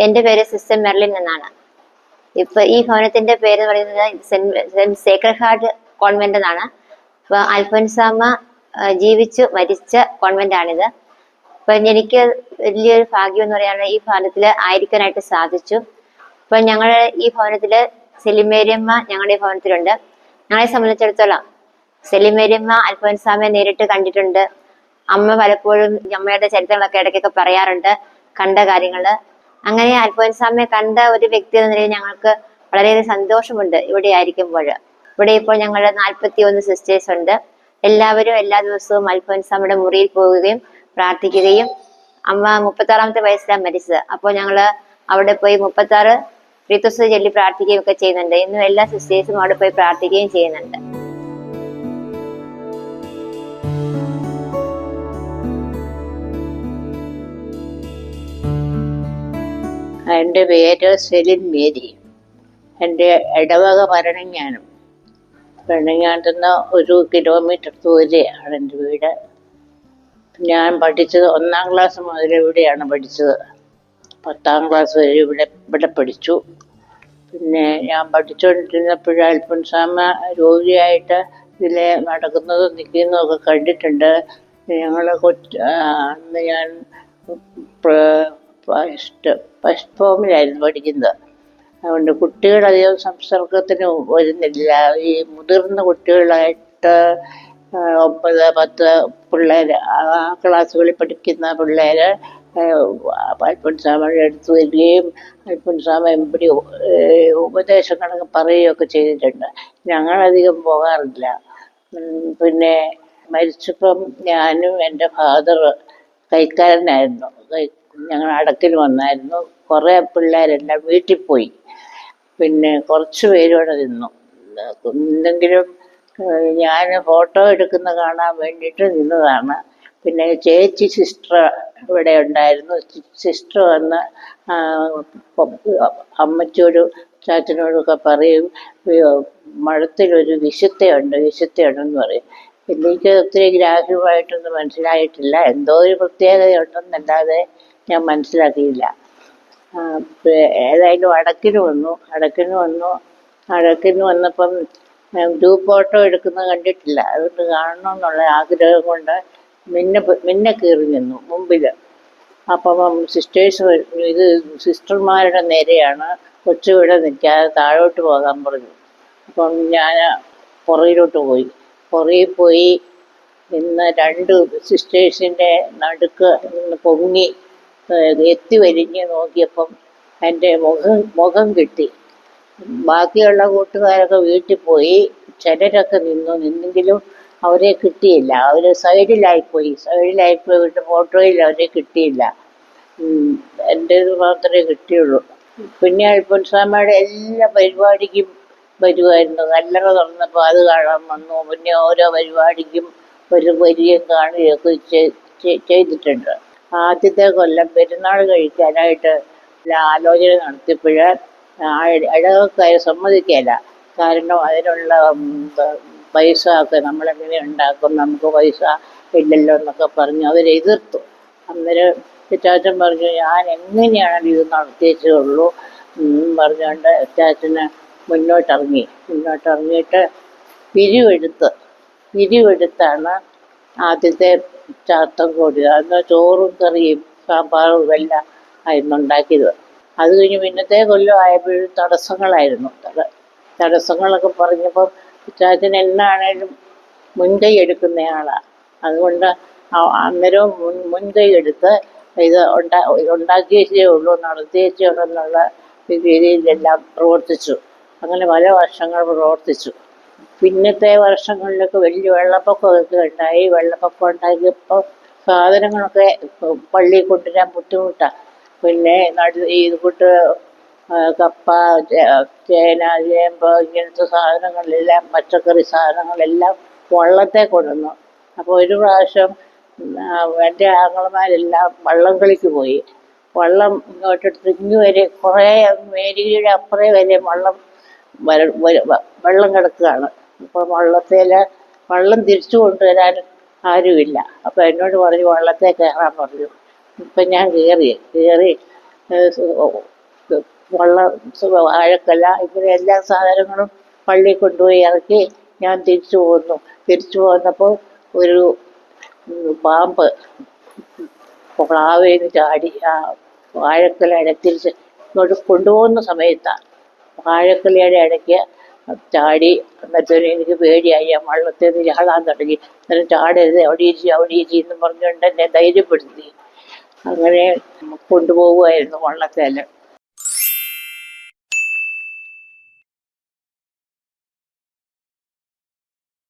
എൻ്റെ പേര് sister Merlin എന്നാണ്. ഇപ്പൊ ഈ ഭവനത്തിന്റെ പേര് പറയുന്നത് സെന്റ് സേക്രഡ് ഹാർട്ട് കോൺവെന്റ് എന്നാണ്. ഇപ്പൊ അൽഫോൻസാമ്മ ജീവിച്ചു മരിച്ച കോൺവെന്റ് ആണിത്. ഇപ്പൊ എനിക്ക് വലിയൊരു ഭാഗ്യം എന്ന് പറയാനുള്ള ഈ ഭവനത്തിൽ ആയിരിക്കാനായിട്ട് സാധിച്ചു. ഇപ്പൊ ഞങ്ങളുടെ ഈ ഭവനത്തില് സെലിമേരിയമ്മ ഞങ്ങളുടെ ഈ ഭവനത്തിലുണ്ട്. ഞങ്ങളെ സംബന്ധിച്ചിടത്തോളം സെലിമേരിയമ്മ അൽഫോൻസാമ്മയെ നേരിട്ട് കണ്ടിട്ടുണ്ട്. അമ്മ പലപ്പോഴും അമ്മയുടെ ചരിത്രങ്ങളൊക്കെ ഇടയ്ക്കൊക്കെ പറയാറുണ്ട്, കണ്ട കാര്യങ്ങള്. അങ്ങനെ അൽഫോൻസാമ്മയെ കണ്ട ഒരു വ്യക്തി എന്ന നിലയിൽ ഞങ്ങൾക്ക് വളരെയധികം സന്തോഷമുണ്ട് ഇവിടെ ആയിരിക്കുമ്പോൾ. ഇവിടെ ഇപ്പോൾ ഞങ്ങൾ 41 സിസ്റ്റേഴ്സ് ഉണ്ട്. എല്ലാവരും എല്ലാ ദിവസവും അൽഫോൻസാമ്മയുടെ മുറിയിൽ പോവുകയും പ്രാർത്ഥിക്കുകയും, അമ്മ 36ാമത്തെ വയസ്സിലാണ് മരിച്ചത്. അപ്പോൾ ഞങ്ങള് അവിടെ പോയി 36 റീത്തോസ് ചൊല്ലി പ്രാർത്ഥിക്കുകയും ഒക്കെ ചെയ്യുന്നുണ്ട്. ഇന്നും എല്ലാ സിസ്റ്റേഴ്സും അവിടെ പോയി പ്രാർത്ഥിക്കുകയും ചെയ്യുന്നുണ്ട്. എൻ്റെ പേര് സെലിൻ മേരി. എൻ്റെ ഇടവക ഭരണങ്ങാനം. ഭരണങ്ങാനത്തുനിന്ന് 1 കിലോമീറ്റർ ദൂരെയാണ് എൻ്റെ വീട്. ഞാൻ പഠിച്ചത് 1ാം ക്ലാസ് മുതൽ ഇവിടെയാണ് പഠിച്ചത്. 10ാം ക്ലാസ് വരെ ഇവിടെ പഠിച്ചു. പിന്നെ ഞാൻ പഠിച്ചുകൊണ്ടിരുന്നപ്പോഴും അൽഫോൻസാമ്മ രോഗിയായിട്ട് ഇതിലെ നടക്കുന്നതും നിൽക്കുന്നതും ഒക്കെ കണ്ടിട്ടുണ്ട്. ഞങ്ങൾ അന്ന് ഞാൻ ഫസ്റ്റ് ഫോമിലായിരുന്നു പഠിക്കുന്നത്. അതുകൊണ്ട് കുട്ടികളധികം സംസർഗത്തിന് വരുന്നില്ല. ഈ മുതിർന്ന കുട്ടികളായിട്ട് 9, 10 പിള്ളേർ, ആ ക്ലാസ്സുകളിൽ പഠിക്കുന്ന പിള്ളേർ അൽഫോൻസാമ്മയുടെ അടുത്ത് വരികയും അൽഫോൻസാമ്മ എമ്പടി ഉപദേശങ്ങളൊക്കെ പറയുകയൊക്കെ ചെയ്തിട്ടുണ്ട്. ഞങ്ങളധികം പോകാറില്ല. പിന്നെ മരിച്ചപ്പം ഞാനും എൻ്റെ ഫാദർ കൈക്കാരനായിരുന്നു. ഞങ്ങൾ അടക്കിന് വന്നായിരുന്നു. കുറേ പിള്ളേരെല്ലാം വീട്ടിൽ പോയി. പിന്നെ കുറച്ച് പേരോടെ നിന്നു. എന്തെങ്കിലും ഞാൻ ഫോട്ടോ എടുക്കുന്ന കാണാൻ വേണ്ടിയിട്ട് നിന്നതാണ്. പിന്നെ ചേച്ചി സിസ്റ്റർ ഇവിടെ ഉണ്ടായിരുന്നു. സിസ്റ്റർ വന്ന് അമ്മച്ചോടും ചാച്ചനോടൊക്കെ പറയും, മഠത്തിലൊരു വിശുദ്ധയുണ്ടെന്ന് പറയും. എനിക്ക് ഒത്തിരി ഗ്രാഹ്യമായിട്ടൊന്നും മനസ്സിലായിട്ടില്ല. എന്തോ ഒരു പ്രത്യേകതയുണ്ടെന്നല്ലാതെ ഞാൻ മനസ്സിലാക്കിയില്ല. ഏതായാലും അടക്കിന് വന്നപ്പം ഗ്രൂപ്പ് ഫോട്ടോ എടുക്കുന്നത് കണ്ടിട്ടില്ല. അതുകൊണ്ട് കാണണമെന്നുള്ള ആഗ്രഹം കൊണ്ട് മിന്നെ കയറി നിന്നു മുമ്പിൽ. അപ്പം സിസ്റ്റേഴ്സ് ഇത് സിസ്റ്റർമാരുടെ നേരെയാണ്, കൊച്ചുവിടെ നിൽക്കാതെ താഴോട്ട് പോകാൻ പറഞ്ഞു. അപ്പം ഞാൻ പുറകിൽ പോയി ഇന്ന് 2 സിസ്റ്റേഴ്സിൻ്റെ നടുക്ക് നിന്ന് പൊങ്ങി എത്തി വലിഞ്ഞ് നോക്കിയപ്പം എൻ്റെ മുഖം കിട്ടി. ബാക്കിയുള്ള കൂട്ടുകാരൊക്കെ വീട്ടിൽ പോയി. ചിലരൊക്കെ നിന്നെങ്കിലും അവരെ കിട്ടിയില്ല. അവർ സൈഡിലായിപ്പോയി വിട്ട് ഫോട്ടോയിൽ അവരെ കിട്ടിയില്ല. എൻ്റേത് മാത്രമേ കിട്ടിയുള്ളൂ. പിന്നെ അൽഫോൻസാമ്മയുടെ എല്ലാ പരിപാടിക്കും വരുമായിരുന്നു. കല്ലറ തുറന്നപ്പോൾ അത് കാണാൻ വന്നു. പിന്നെ ഓരോ പരിപാടിക്കും ഒരു വരിയും കാണുകയൊക്കെ ചെയ്തിട്ടുണ്ട്. ആദ്യത്തെ കൊല്ലം പെരുന്നാൾ കഴിക്കാനായിട്ട് ആലോചന നടത്തിയപ്പോൾ ഇടവക്കാർ സമ്മതിക്കില്ല. കാരണം അതിനുള്ള പൈസ ഒക്കെ നമ്മളെങ്ങനെ ഉണ്ടാക്കും, നമുക്ക് പൈസ ഇല്ലല്ലോ എന്നൊക്കെ പറഞ്ഞ് അവരെതിർത്തു. അന്നേരം ചാച്ചൻ പറഞ്ഞു, ഞാൻ എങ്ങനെയാണല്ലോ ഇത് നടത്തിയേച്ചുള്ളൂ പറഞ്ഞുകൊണ്ട് ചാച്ചന് മുന്നോട്ടിറങ്ങിയിട്ട് പിരിവെടുത്താണ് ആദ്യത്തെ ചാത്തം കൂടിയത്. അന്ന് ചോറും കറിയും സാമ്പാറും എല്ലാം ആയിരുന്നു ഉണ്ടാക്കിയത്. അത് കഴിഞ്ഞ് പിന്നത്തെ കൊല്ലം ആയപ്പോഴും തടസ്സങ്ങളൊക്കെ പറഞ്ഞപ്പോൾ ചാച്ചൻ എന്നാണേലും മുൻകൈ എടുക്കുന്നയാളാണ്. അതുകൊണ്ട് അന്നേരവും മുൻകൈ എടുത്ത് ഇത് ഉണ്ടാക്കിയേ ഉള്ളൂ, നടത്തിയേ ഉള്ളൂ എന്നുള്ള രീതിയിലെല്ലാം പ്രവർത്തിച്ചു. അങ്ങനെ പല വർഷങ്ങൾ പ്രവർത്തിച്ചു. പിന്നത്തെ വർഷങ്ങളിലൊക്കെ വലിയ വെള്ളപ്പൊക്കമൊക്കെ ഉണ്ടായി. വെള്ളപ്പൊക്കം ഉണ്ടാക്കിയപ്പോൾ സാധനങ്ങളൊക്കെ പള്ളിയിൽ കൊണ്ടുവരാൻ ബുദ്ധിമുട്ടാണ്. പിന്നെ ഇത് കൂട്ട് കപ്പ, ചേന, ചേമ്പ് ഇങ്ങനത്തെ സാധനങ്ങളെല്ലാം, പച്ചക്കറി സാധനങ്ങളെല്ലാം വള്ളത്തെ കൊണ്ടുവന്നു. അപ്പോൾ ഒരു പ്രാവശ്യം എൻ്റെ ആങ്ങളമാരെല്ലാം വള്ളം കളിക്ക് പോയി. വള്ളം ഇങ്ങോട്ടെടുത്ത് വരെ കുറേ മേരിയുടെ അപ്പുറേ വരെ വെള്ളം കിടക്കുകയാണ്. അപ്പോൾ വള്ളം തിരിച്ചു കൊണ്ടുവരാൻ ആരുമില്ല. അപ്പോൾ എന്നോട് പറഞ്ഞു വള്ളത്തെ കയറാൻ പറഞ്ഞു. ഇപ്പം ഞാൻ കയറി വള്ളം, വാഴക്കല, ഇങ്ങനെ എല്ലാ സാധനങ്ങളും പള്ളിയിൽ കൊണ്ടുപോയി ഇറക്കി ഞാൻ തിരിച്ചു പോന്നു. തിരിച്ചു പോന്നപ്പോൾ ഒരു പാമ്പ് പ്ലാവേന്ന് ചാടി ആ വാഴക്കുലയുടെ തിരിച്ച് ഇങ്ങോട്ട് കൊണ്ടുപോകുന്ന സമയത്താണ് വാഴക്കുലയുടെ ഇടയ്ക്ക് ചാടി. അന്നത്തേനും എനിക്ക് പേടിയായി. ഞാൻ വള്ളത്തിൽ നിന്ന് ചാടാൻ തുടങ്ങി. അന്നേരം ചാടരുത്, അവിടെ ഇരിച്ച് എന്നും പറഞ്ഞുകൊണ്ട് എന്നെ ധൈര്യപ്പെടുത്തി. അങ്ങനെ കൊണ്ടുപോകുമായിരുന്നു വള്ളത്തേൽ.